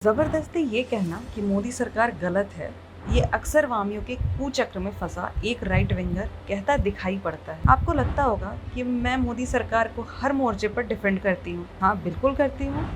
जबरदस्ती ये कहना कि मोदी सरकार गलत है, ये अक्सर वामियों के कुचक्र में फंसा एक राइट विंगर कहता दिखाई पड़ता है। आपको लगता होगा कि मैं मोदी सरकार को हर मोर्चे पर डिफेंड करती हूँ। हाँ, बिल्कुल करती हूँ।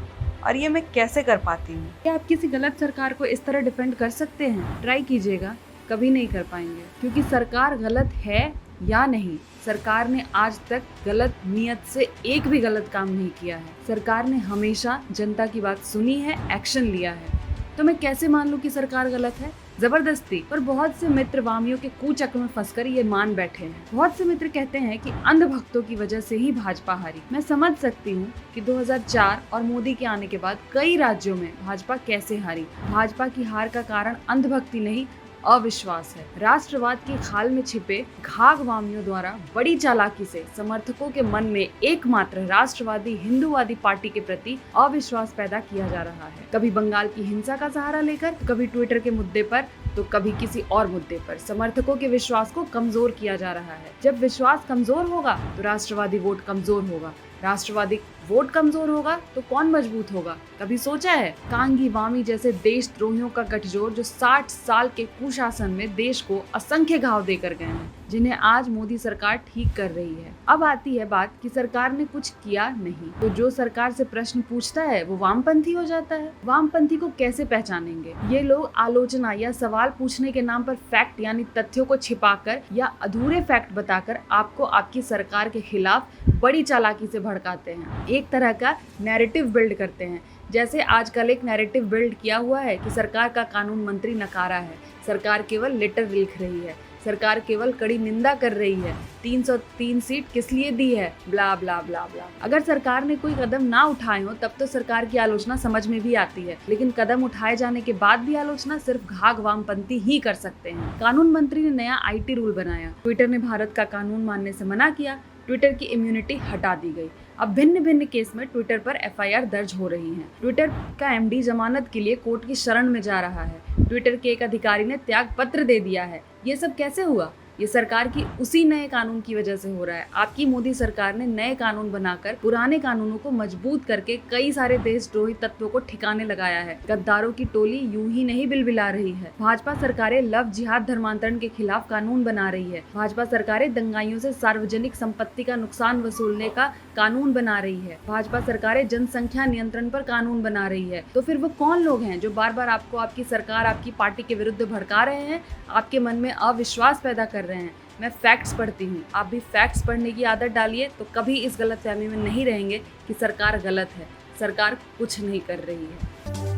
और ये मैं कैसे कर पाती हूँ? क्या आप किसी गलत सरकार को इस तरह डिफेंड कर सकते हैं? ट्राई कीजिएगा, कभी नहीं कर पाएंगे, क्योंकि सरकार गलत है या नहीं, सरकार ने आज तक गलत नियत से एक भी गलत काम नहीं किया है। सरकार ने हमेशा जनता की बात सुनी है, एक्शन लिया है। तो मैं कैसे मान लूं कि सरकार गलत है? जबरदस्ती। पर बहुत से मित्र वामियों के कुचक्र में फंसकर ये मान बैठे हैं। बहुत से मित्र कहते हैं कि अंधभक्तों की वजह से ही भाजपा हारी। मैं समझ सकती हूँ कि 2004 और मोदी के आने के बाद कई राज्यों में भाजपा कैसे हारी। भाजपा की हार का कारण अंधभक्ति नहीं, अविश्वास है। राष्ट्रवाद की खाल में छिपे घाघ वामियों द्वारा बड़ी चालाकी से समर्थकों के मन में एकमात्र राष्ट्रवादी हिंदूवादी पार्टी के प्रति अविश्वास पैदा किया जा रहा है। कभी बंगाल की हिंसा का सहारा लेकर, कभी ट्विटर के मुद्दे पर, तो कभी किसी और मुद्दे पर समर्थकों के विश्वास को कमजोर किया जा रहा है। जब विश्वास कमजोर होगा तो राष्ट्रवादी वोट कमजोर होगा, राष्ट्रवादी वोट कमजोर होगा तो कौन मजबूत होगा? कभी सोचा है? कांगी वामी जैसे देशद्रोहियों का गठजोड़ जो 60 साल के कुशासन में देश को असंख्य घाव देकर गए हैं, जिन्हें आज मोदी सरकार ठीक कर रही है। अब आती है बात कि सरकार ने कुछ किया नहीं, तो जो सरकार से प्रश्न पूछता है वो वामपंथी हो जाता है। वामपंथी को कैसे पहचानेंगे? ये लोग आलोचना या सवाल पूछने के नाम पर फैक्ट यानी तथ्यों को छिपाकर या अधूरे फैक्ट बताकर आपको आपकी सरकार के खिलाफ बड़ी चालाकी से भड़काते हैं। एक तरह का नैरेटिव बिल्ड करते हैं। जैसे आजकल एक नैरेटिव बिल्ड किया हुआ है कि सरकार का कानून मंत्री नकारा है, सरकार केवल लेटर लिख रही है, सरकार केवल कड़ी निंदा कर रही है, 303 सीट किस लिए दी है, ब्ला ब्ला ब्ला ब्ला। अगर सरकार ने कोई कदम ना उठाए हो तब तो सरकार की आलोचना समझ में भी आती है, लेकिन कदम उठाए जाने के बाद भी आलोचना सिर्फ घाघ वामपंथी ही कर सकते हैं। कानून मंत्री ने नया IT रूल बनाया, ट्विटर ने भारत का कानून मानने से मना किया, ट्विटर की इम्यूनिटी हटा दी गई। अब भिन्न भिन्न केस में ट्विटर पर FIR दर्ज हो रही हैं। ट्विटर का MD जमानत के लिए कोर्ट की शरण में जा रहा है। ट्विटर के एक अधिकारी ने त्याग पत्र दे दिया है। ये सब कैसे हुआ? ये सरकार की उसी नए कानून की वजह से हो रहा है। आपकी मोदी सरकार ने नए कानून बनाकर पुराने कानूनों को मजबूत करके कई सारे देशद्रोही तत्वों को ठिकाने लगाया है। गद्दारों की टोली यूं ही नहीं बिलबिला रही है। भाजपा सरकारें लव जिहाद धर्मांतरण के खिलाफ कानून बना रही है। भाजपा सरकारें दंगाइयों से सार्वजनिक संपत्ति का नुकसान वसूलने का कानून बना रही है। भाजपा सरकारें जनसंख्या नियंत्रण पर कानून बना रही है। तो फिर वो कौन लोग हैं जो बार बार आपको आपकी सरकार, आपकी पार्टी के विरुद्ध भड़का रहे हैं, आपके मन में अविश्वास पैदा कर रहे हैं? मैं फैक्ट्स पढ़ती हूँ, आप भी फैक्ट्स पढ़ने की आदत डालिए, तो कभी इस गलतफहमी में नहीं रहेंगे कि सरकार गलत है। सरकार कुछ नहीं कर रही है।